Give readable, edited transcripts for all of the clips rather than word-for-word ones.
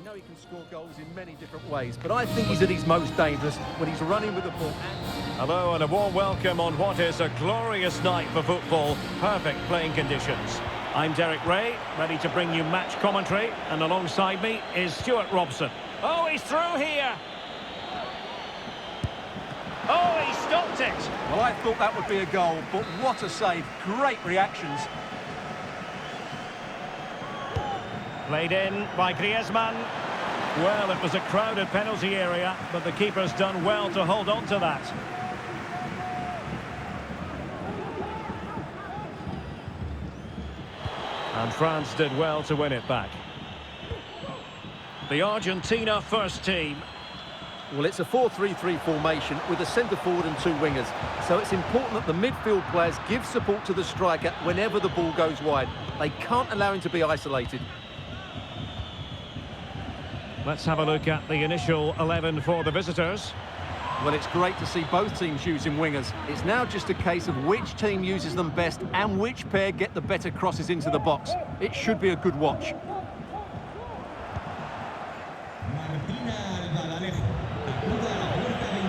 know he can score goals in many different ways, but I think he's at his most dangerous when he's running with the ball. Hello and a warm welcome on what is a glorious night for football. Perfect playing conditions. I'm Derek Ray, ready to bring you match commentary, and alongside me is Stuart Robson. Oh, he's through here! Oh, he stopped it! Well, I thought that would be a goal, but what a save. Great reactions. Played in by Griezmann. Well, it was a crowded penalty area, but the keeper's done well to hold on to that. And France did well to win it back. The Argentina first team. Well, it's a 4-3-3 formation with a centre-forward and two wingers. So it's important that the midfield players give support to the striker whenever the ball goes wide. They can't allow him to be isolated. Let's have a look at the initial 11 for the visitors. Well, it's great to see both teams using wingers. It's now just a case of which team uses them best and which pair get the better crosses into the box. It should be a good watch.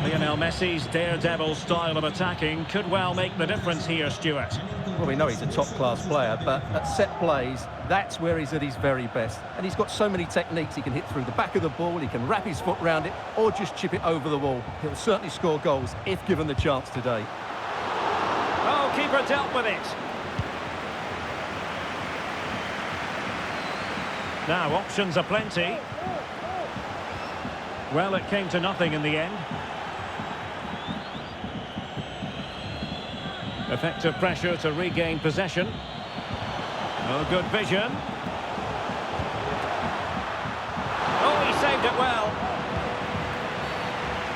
Lionel Messi's daredevil style of attacking could well make the difference here, Stuart. Well, we know he's a top-class player, but at set plays, that's where he's at his very best. And he's got so many techniques. He can hit through the back of the ball, he can wrap his foot round it, or just chip it over the wall. He'll certainly score goals if given the chance today. Oh, keeper dealt with it. Now, options are plenty. Well, it came to nothing in the end. Effective pressure to regain possession. Oh, good vision. Oh, he saved it well.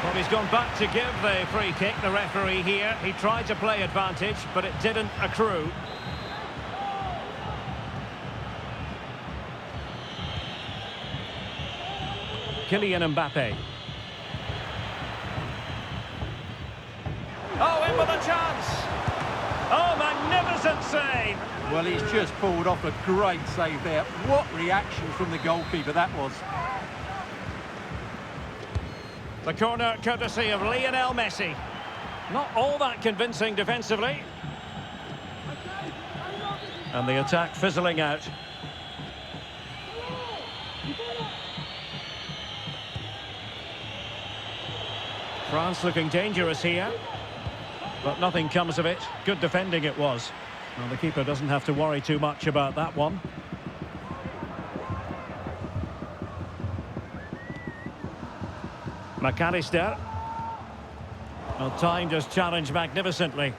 Well, he's gone back to give the free kick, the referee here. He tried to play advantage, but it didn't accrue. Kylian Mbappe. Oh, in with a chance. Oh, magnificent save. Well, he's just pulled off a great save there. What reaction from the goalkeeper that was. The corner courtesy of Lionel Messi. Not all that convincing defensively. And the attack fizzling out. France looking dangerous here. But nothing comes of it. Good defending it was. Well, the keeper doesn't have to worry too much about that one. McAllister. Well, timed his challenge magnificently.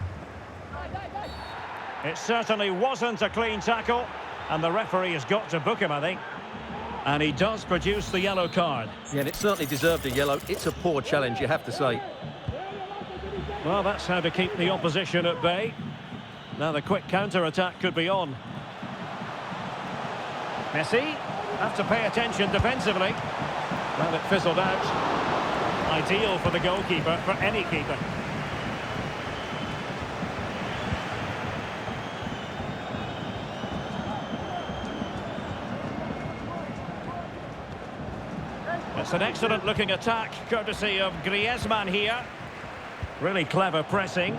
It certainly wasn't a clean tackle, and the referee has got to book him, I think. And he does produce the yellow card. Yeah, and it certainly deserved a yellow. It's a poor challenge, you have to say. Well, that's how to keep the opposition at bay. Now the quick counter-attack could be on. Messi, have to pay attention defensively. Well, it fizzled out. Ideal for the goalkeeper, for any keeper. It's an excellent-looking attack, courtesy of Griezmann here. Really clever pressing.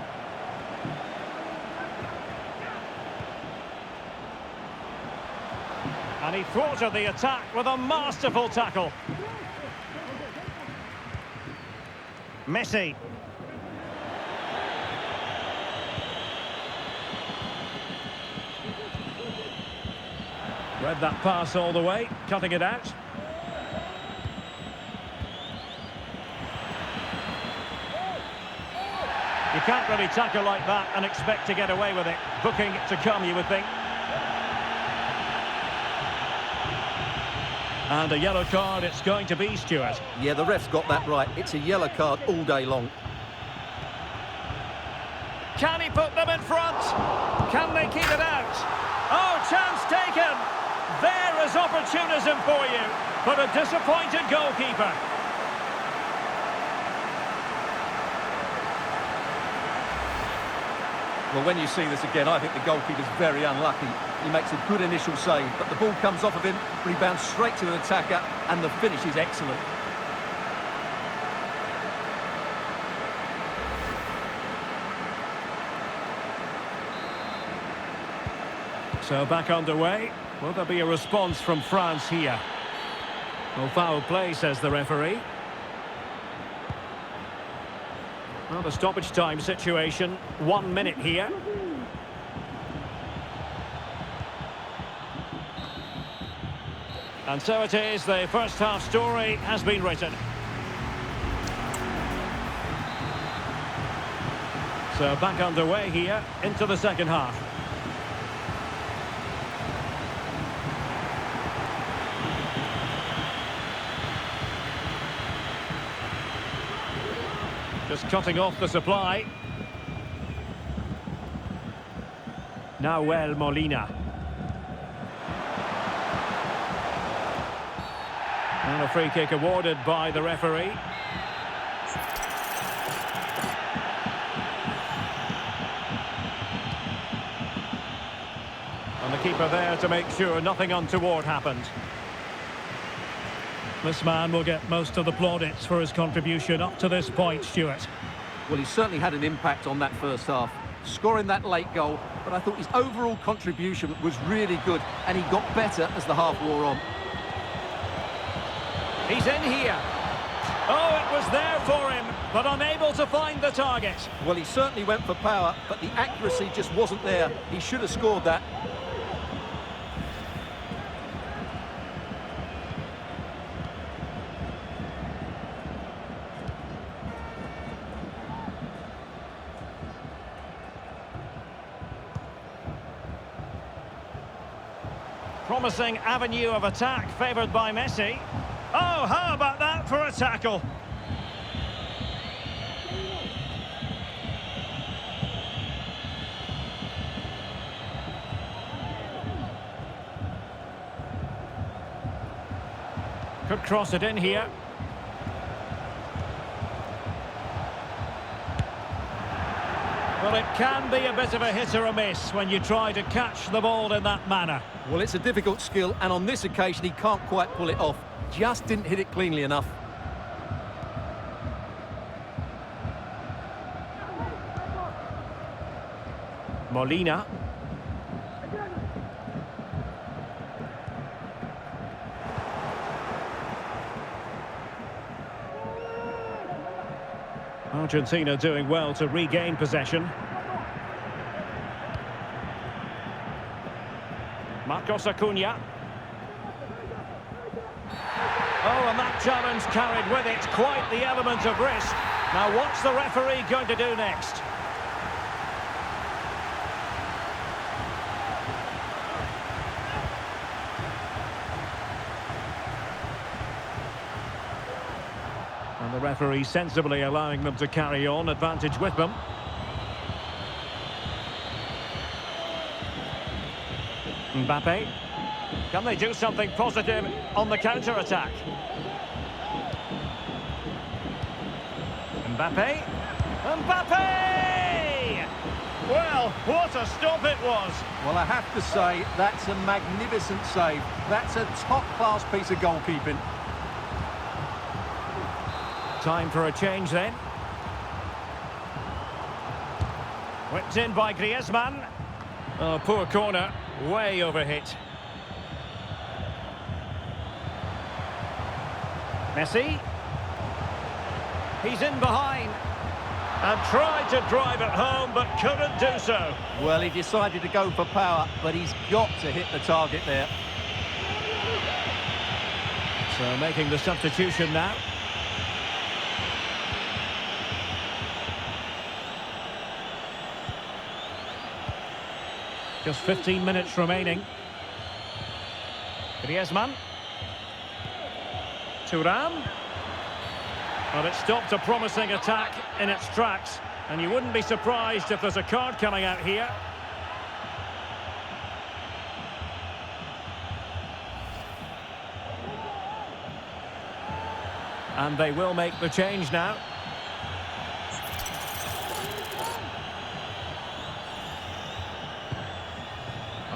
And he thwarted the attack with a masterful tackle. Messi. Read that pass all the way, cutting it out. You can't really tackle like that and expect to get away with it. Booking to come, you would think. And a yellow card it's going to be, Stuart. Yeah, the ref's got that right. It's a yellow card all day long. Can he put them in front? Can they keep it out? Oh, chance taken! There is opportunism for you, but a disappointed goalkeeper. Well, when you see this again, I think the goalkeeper's very unlucky. He makes a good initial save, but the ball comes off of him, rebounds straight to the attacker, and the finish is excellent. So back underway. Will there be a response from France here? No foul play, says the referee. Well, the stoppage time situation, 1 minute here. And so it is, the first half story has been written. So back underway here, into the second half. Just cutting off the supply. Nahuel Molina. And a free kick awarded by the referee. And the keeper there to make sure nothing untoward happened. This man will get most of the plaudits for his contribution up to this point, Stuart. Well, he certainly had an impact on that first half, scoring that late goal, but I thought his overall contribution was really good, and he got better as the half wore on. He's in here. Oh, it was there for him, but unable to find the target. Well, he certainly went for power, but the accuracy just wasn't there. He should have scored that. Promising avenue of attack favoured by Messi. Oh, how about that for a tackle? Could cross it in here. Well, it can be a bit of a hit or a miss when you try to catch the ball in that manner. Well, it's a difficult skill, and on this occasion, he can't quite pull it off. Just didn't hit it cleanly enough. Molina. Argentina doing well to regain possession. Marcos Acuna. Oh, and that challenge carried with it quite the element of risk. Now, what's the referee going to do next? And the referee sensibly allowing them to carry on, advantage with them. Mbappe. Can they do something positive on the counter-attack? Mbappe. Mbappe! Well, what a stop it was. Well, I have to say, that's a magnificent save. That's a top-class piece of goalkeeping. Time for a change then. Whipped in by Griezmann. Oh, poor corner. Way overhit. Messi. He's in behind. And tried to drive it home, but couldn't do so. Well, he decided to go for power, but he's got to hit the target there. So making the substitution now. Just 15 minutes remaining. Griezmann. Thuram. Well, it stopped a promising attack in its tracks, and you wouldn't be surprised if there's a card coming out here. And they will make the change now.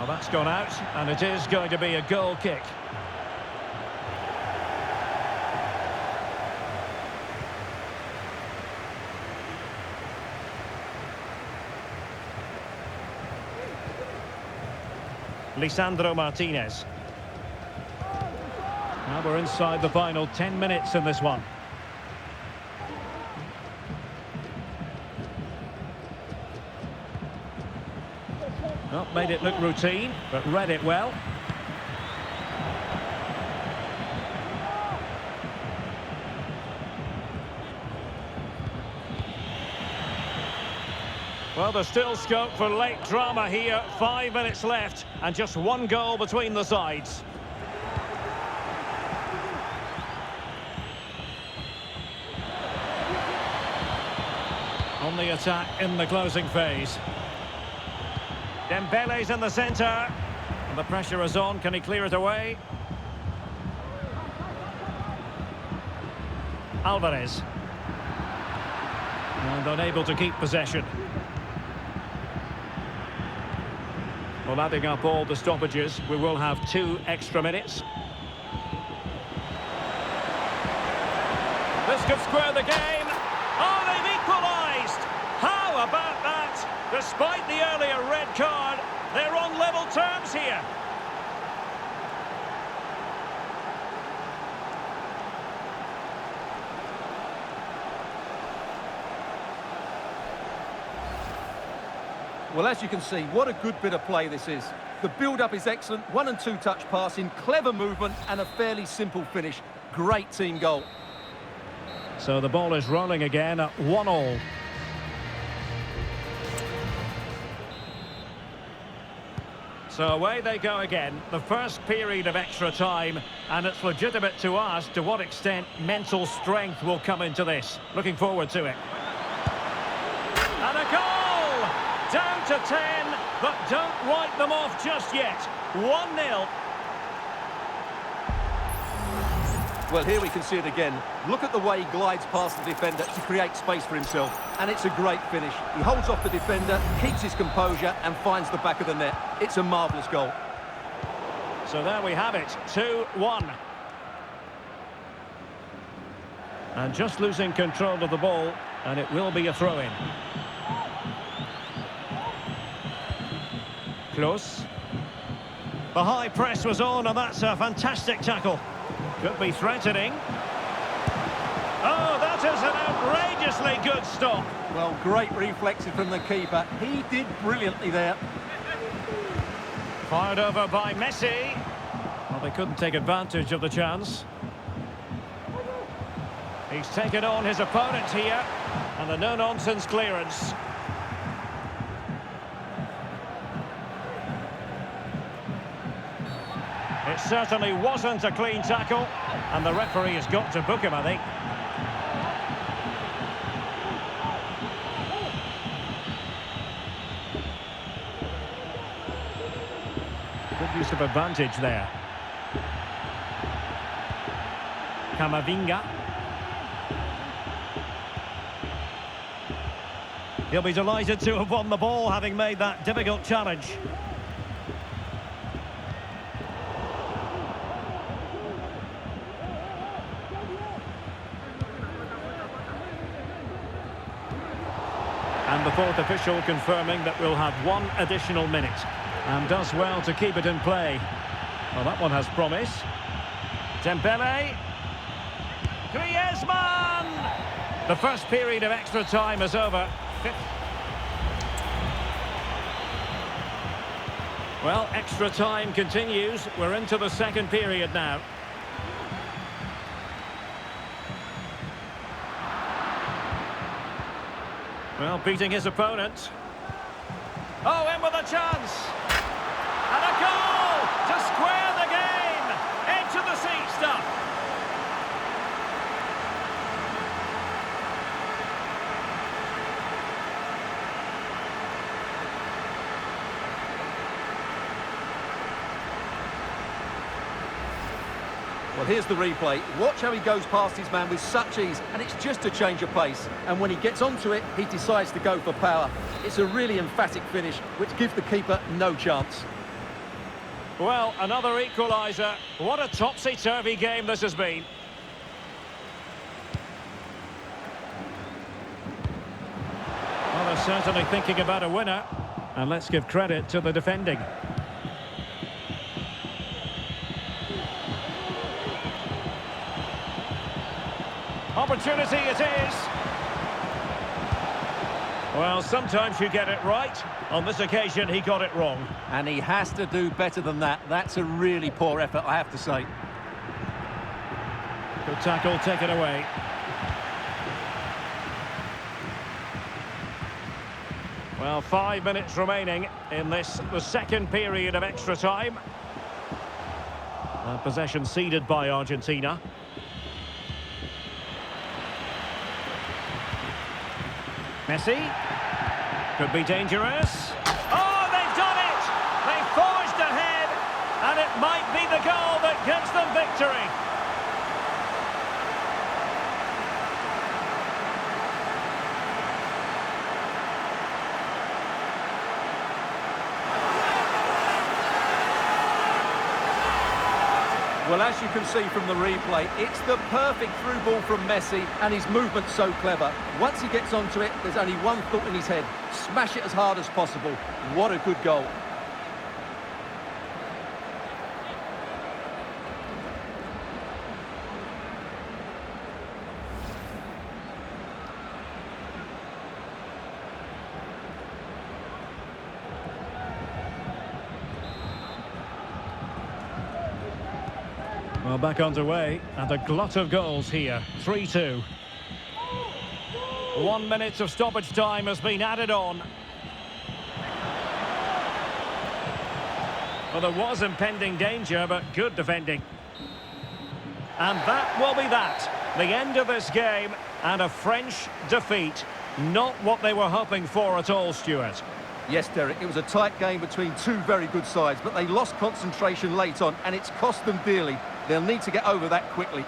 Well, that's gone out, and it is going to be a goal kick. Lisandro Martinez. Now we're inside the final 10 minutes in this one. Not made it look routine, but read it well. Well, there's still scope for late drama here. 5 minutes left, and just one goal between the sides. On the attack in the closing phase. Dembele's in the centre. And the pressure is on. Can he clear it away? Alvarez. And unable to keep possession. Well, adding up all the stoppages, we will have 2 extra minutes. This could square the game. Oh, they've equalised! How about that? Despite the earlier red card, they're on level terms here. Well, as you can see, what a good bit of play this is. The build-up is excellent, 1 and 2 touch passing, clever movement and a fairly simple finish. Great team goal. So the ball is rolling again at 1-1. So away they go again, the first period of extra time, and it's legitimate to ask to what extent mental strength will come into this. Looking forward to it. And a goal! Down to 10, but don't write them off just yet. 1-0. Well, here we can see it again. Look at the way he glides past the defender to create space for himself. And it's a great finish. He holds off the defender, keeps his composure and finds the back of the net. It's a marvellous goal. So there we have it, 2-1. And just losing control of the ball, and it will be a throw-in. Close. The high press was on, and that's a fantastic tackle. Could be threatening. Oh, that is an outrageously good stop. Well, great reflexes from the keeper. He did brilliantly there. Fired over by Messi. Well, they couldn't take advantage of the chance. He's taken on his opponent here, and the no-nonsense clearance. It certainly wasn't a clean tackle, and the referee has got to book him, I think. Good use of advantage there. Camavinga. He'll be delighted to have won the ball, having made that difficult challenge. And the fourth official confirming that we'll have 1 additional minute. And does well to keep it in play. Well, that one has promise. Dembele. Griezmann! The first period of extra time is over. Well, extra time continues. We're into the second period now. Well, beating his opponent. Oh, in with a chance. And a goal to square the game. Edge of the seat stuff. Well, here's the replay. Watch how he goes past his man with such ease, and it's just a change of pace. And when he gets onto it, he decides to go for power. It's a really emphatic finish, which gives the keeper no chance. Well, another equaliser. What a topsy-turvy game this has been. Well, they're certainly thinking about a winner. And let's give credit to the defending. Opportunity it is. Well, sometimes you get it right. On this occasion, he got it wrong. And he has to do better than that. That's a really poor effort, I have to say. Good tackle, taken away. Well, 5 minutes remaining in this, the second period of extra time. Possession ceded by Argentina. Messi. Could be dangerous. Oh, they've done it! They forged ahead, and it might be the goal that gives them victory. Well, as you can see from the replay, it's the perfect through ball from Messi, and his movement's so clever. Once he gets onto it, there's only one thought in his head: smash it as hard as possible. What a good goal. Well, back underway, and a glut of goals here. 3-2. 1 minute of stoppage time has been added on. Well, there was impending danger, but good defending. And that will be that. The end of this game, and a French defeat. Not what they were hoping for at all, Stuart. Yes, Derek, it was a tight game between two very good sides, but they lost concentration late on, and it's cost them dearly. They'll need to get over that quickly.